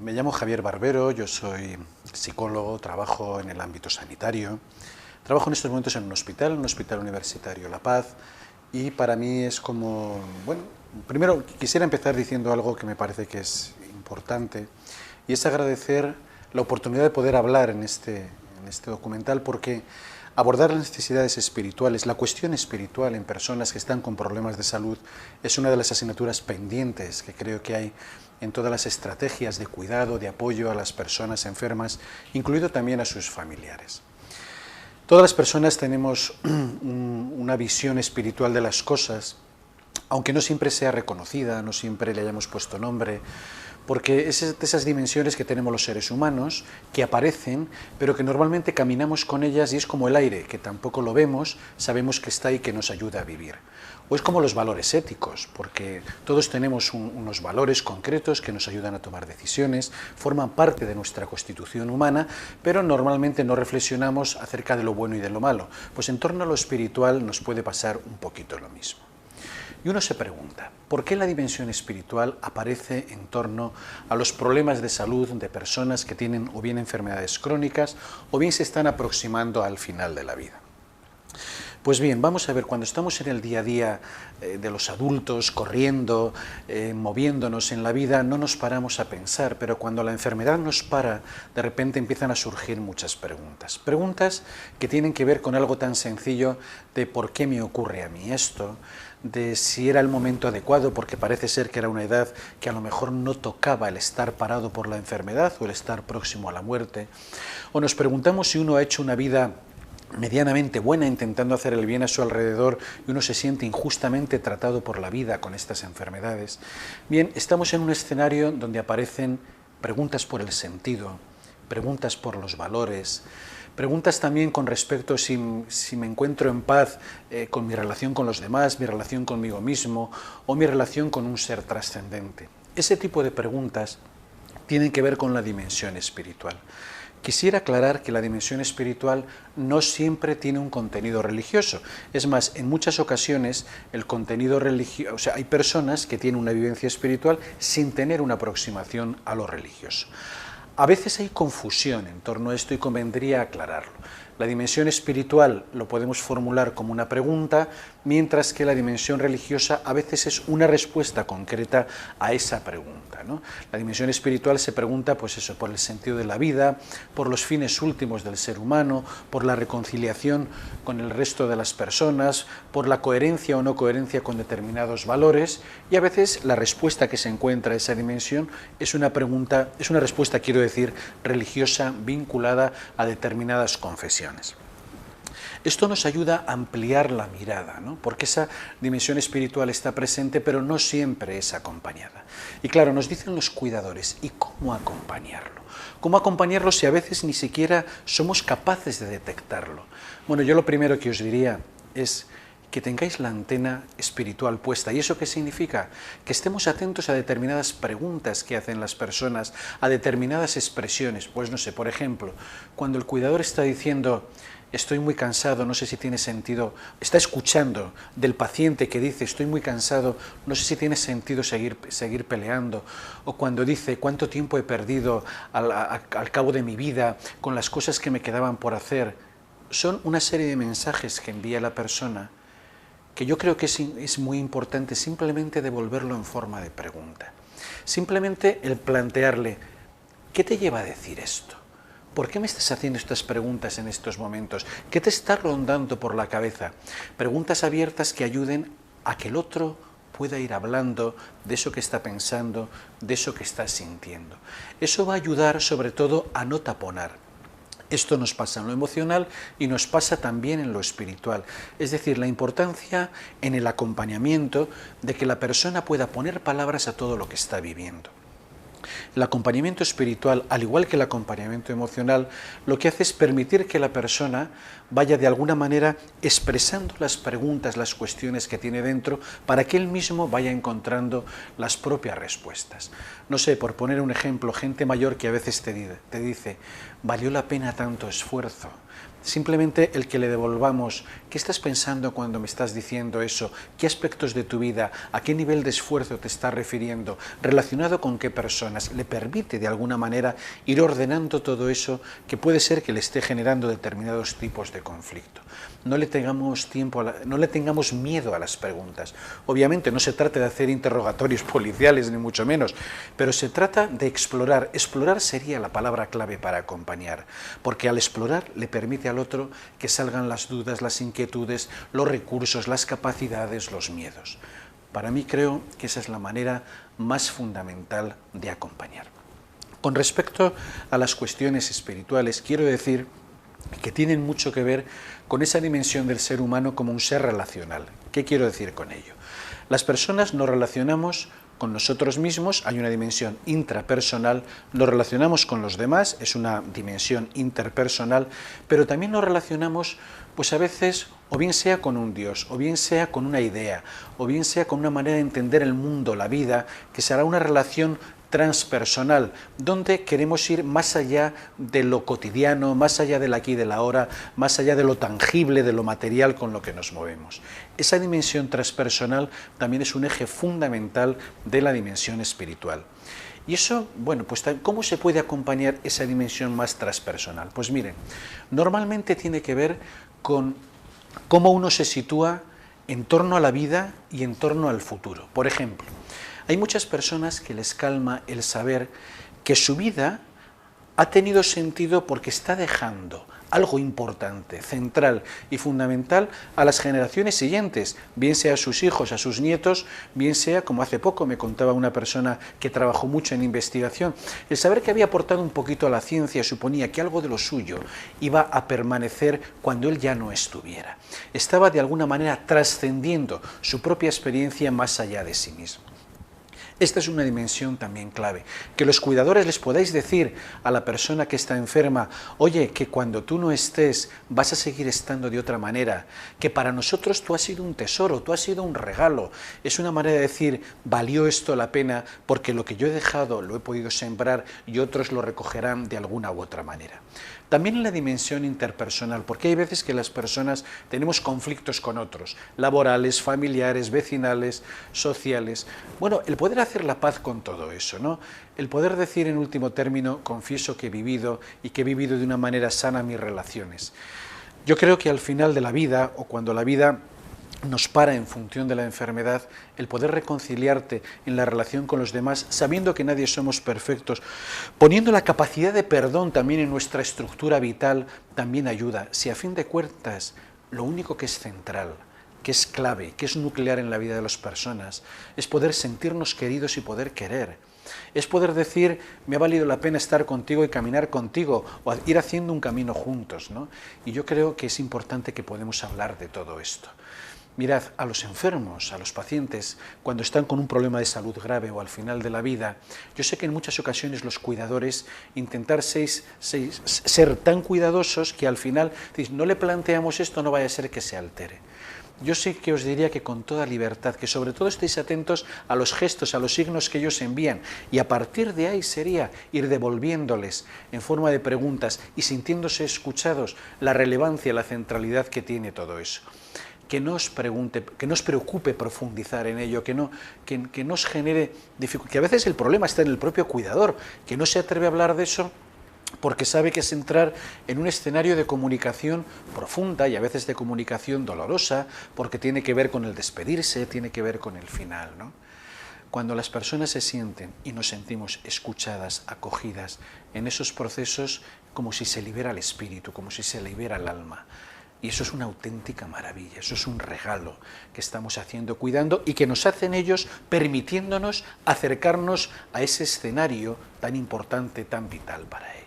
Me llamo Javier Barbero, yo soy psicólogo, trabajo en el ámbito sanitario, trabajo en estos momentos en un hospital universitario La Paz, y para mí es como, bueno, primero quisiera empezar diciendo algo que me parece que es importante, y es agradecer la oportunidad de poder hablar en este documental, porque abordar las necesidades espirituales, la cuestión espiritual en personas que están con problemas de salud, es una de las asignaturas pendientes que creo que hay en todas las estrategias de cuidado, de apoyo a las personas enfermas, incluido también a sus familiares. Todas las personas tenemos una visión espiritual de las cosas, aunque no siempre sea reconocida, no siempre le hayamos puesto nombre, porque es de esas dimensiones que tenemos los seres humanos, que aparecen, pero que normalmente caminamos con ellas y es como el aire, que tampoco lo vemos, sabemos que está ahí, que nos ayuda a vivir. O es como los valores éticos, porque todos tenemos unos valores concretos que nos ayudan a tomar decisiones, forman parte de nuestra constitución humana, pero normalmente no reflexionamos acerca de lo bueno y de lo malo. Pues en torno a lo espiritual nos puede pasar un poquito lo mismo. Y uno se pregunta, ¿por qué la dimensión espiritual aparece en torno a los problemas de salud de personas que tienen o bien enfermedades crónicas o bien se están aproximando al final de la vida? Pues bien, vamos a ver, cuando estamos en el día a día de los adultos, corriendo, moviéndonos en la vida, no nos paramos a pensar, pero cuando la enfermedad nos para, de repente empiezan a surgir muchas preguntas. Preguntas que tienen que ver con algo tan sencillo de por qué me ocurre a mí esto, de si era el momento adecuado, porque parece ser que era una edad que a lo mejor no tocaba el estar parado por la enfermedad o el estar próximo a la muerte, o nos preguntamos si uno ha hecho una vida medianamente buena intentando hacer el bien a su alrededor y uno se siente injustamente tratado por la vida con estas enfermedades. Bien, estamos en un escenario donde aparecen preguntas por el sentido, preguntas por los valores, preguntas también con respecto a si me encuentro en paz con mi relación con los demás, mi relación conmigo mismo o mi relación con un ser trascendente. Ese tipo de preguntas tienen que ver con la dimensión espiritual. Quisiera aclarar que la dimensión espiritual no siempre tiene un contenido religioso. Es más, en muchas ocasiones el contenido religioso, o sea, hay personas que tienen una vivencia espiritual sin tener una aproximación a lo religioso. A veces hay confusión en torno a esto y convendría aclararlo. La dimensión espiritual lo podemos formular como una pregunta, mientras que la dimensión religiosa a veces es una respuesta concreta a esa pregunta, ¿no? La dimensión espiritual se pregunta, pues eso, por el sentido de la vida, por los fines últimos del ser humano, por la reconciliación con el resto de las personas, por la coherencia o no coherencia con determinados valores, y a veces la respuesta que se encuentra a esa dimensión es una pregunta, es una respuesta, quiero decir, religiosa vinculada a determinadas confesiones. Esto nos ayuda a ampliar la mirada, ¿no? Porque esa dimensión espiritual está presente, pero no siempre es acompañada. Y claro, nos dicen los cuidadores, ¿y cómo acompañarlo? ¿Cómo acompañarlo si a veces ni siquiera somos capaces de detectarlo? Bueno, yo lo primero que os diría es que tengáis la antena espiritual puesta. ¿Y eso qué significa? Que estemos atentos a determinadas preguntas que hacen las personas, a determinadas expresiones. Pues no sé, por ejemplo, cuando el cuidador está diciendo estoy muy cansado, no sé si tiene sentido, está escuchando del paciente que dice estoy muy cansado, no sé si tiene sentido seguir peleando, o cuando dice cuánto tiempo he perdido al cabo de mi vida con las cosas que me quedaban por hacer. Son una serie de mensajes que envía la persona que yo creo que es muy importante simplemente devolverlo en forma de pregunta. Simplemente el plantearle, ¿qué te lleva a decir esto? ¿Por qué me estás haciendo estas preguntas en estos momentos? ¿Qué te está rondando por la cabeza? Preguntas abiertas que ayuden a que el otro pueda ir hablando de eso que está pensando, de eso que está sintiendo. Eso va a ayudar sobre todo a no taponar. Esto nos pasa en lo emocional y nos pasa también en lo espiritual. Es decir, la importancia en el acompañamiento de que la persona pueda poner palabras a todo lo que está viviendo. El acompañamiento espiritual, al igual que el acompañamiento emocional, lo que hace es permitir que la persona vaya de alguna manera expresando las preguntas, las cuestiones que tiene dentro, para que él mismo vaya encontrando las propias respuestas. No sé, por poner un ejemplo, gente mayor que a veces te dice, ¿valió la pena tanto esfuerzo? simplemente el que le devolvamos, ¿qué estás pensando cuando me estás diciendo eso? ¿Qué aspectos de tu vida, a qué nivel de esfuerzo te estás refiriendo? ¿Relacionado con qué personas? Le permite de alguna manera ir ordenando todo eso que puede ser que le esté generando determinados tipos de conflicto. No le tengamos no le tengamos miedo a las preguntas. Obviamente no se trata de hacer interrogatorios policiales ni mucho menos, pero se trata de explorar. Explorar sería la palabra clave para acompañar, porque al explorar le permite al otro que salgan las dudas, las inquietudes, los recursos, las capacidades, los miedos. Para mí creo que esa es la manera más fundamental de acompañar. Con respecto a las cuestiones espirituales, quiero decir que tienen mucho que ver con esa dimensión del ser humano como un ser relacional. ¿Qué quiero decir con ello? Las personas nos relacionamos con nosotros mismos, hay una dimensión intrapersonal, nos relacionamos con los demás, es una dimensión interpersonal, pero también nos relacionamos, pues a veces, o bien sea con un Dios, o bien sea con una idea, o bien sea con una manera de entender el mundo, la vida, que será una relación transpersonal, donde queremos ir más allá de lo cotidiano, más allá del aquí y del ahora, más allá de lo tangible, de lo material con lo que nos movemos. Esa dimensión transpersonal también es un eje fundamental de la dimensión espiritual. Y eso, bueno, pues ¿cómo se puede acompañar esa dimensión más transpersonal? Pues miren, normalmente tiene que ver con cómo uno se sitúa en torno a la vida y en torno al futuro. Por ejemplo, hay muchas personas que les calma el saber que su vida ha tenido sentido porque está dejando algo importante, central y fundamental a las generaciones siguientes, bien sea a sus hijos, a sus nietos, bien sea, como hace poco me contaba una persona que trabajó mucho en investigación, el saber que había aportado un poquito a la ciencia suponía que algo de lo suyo iba a permanecer cuando él ya no estuviera. Estaba de alguna manera trascendiendo su propia experiencia más allá de sí mismo. Esta es una dimensión también clave, que los cuidadores les podáis decir a la persona que está enferma, oye, que cuando tú no estés vas a seguir estando de otra manera, que para nosotros tú has sido un tesoro, tú has sido un regalo. Es una manera de decir, valió esto la pena porque lo que yo he dejado lo he podido sembrar y otros lo recogerán de alguna u otra manera. También en la dimensión interpersonal, porque hay veces que las personas tenemos conflictos con otros, laborales, familiares, vecinales, sociales. Bueno, el poder hacer la paz con todo eso, ¿no? El poder decir en último término, confieso que he vivido y que he vivido de una manera sana mis relaciones. Yo creo que al final de la vida, o cuando la vida nos para en función de la enfermedad, el poder reconciliarte en la relación con los demás, sabiendo que nadie somos perfectos, poniendo la capacidad de perdón también en nuestra estructura vital, también ayuda. Si a fin de cuentas, lo único que es central, que es clave, que es nuclear en la vida de las personas, es poder sentirnos queridos y poder querer. Es poder decir, me ha valido la pena estar contigo y caminar contigo, o ir haciendo un camino juntos, ¿no? Y yo creo que es importante que podamos hablar de todo esto. Mirad, a los enfermos, a los pacientes, cuando están con un problema de salud grave o al final de la vida, yo sé que en muchas ocasiones los cuidadores intentar ser tan cuidadosos que al final no le planteamos esto, no vaya a ser que se altere. Yo sí que os diría que con toda libertad, que sobre todo estéis atentos a los gestos, a los signos que ellos envían, y a partir de ahí sería ir devolviéndoles en forma de preguntas y sintiéndose escuchados la relevancia, la centralidad que tiene todo eso. Que no os preocupe profundizar en ello, que no os genere dificultad, que a veces el problema está en el propio cuidador, que no se atreve a hablar de eso porque sabe que es entrar en un escenario de comunicación profunda y a veces de comunicación dolorosa, porque tiene que ver con el despedirse, tiene que ver con el final, ¿no? Cuando las personas se sienten y nos sentimos escuchadas, acogidas en esos procesos, como si se libera el espíritu, como si se libera el alma. Y eso es una auténtica maravilla, eso es un regalo que estamos haciendo, cuidando, y que nos hacen ellos permitiéndonos acercarnos a ese escenario tan importante, tan vital para ellos.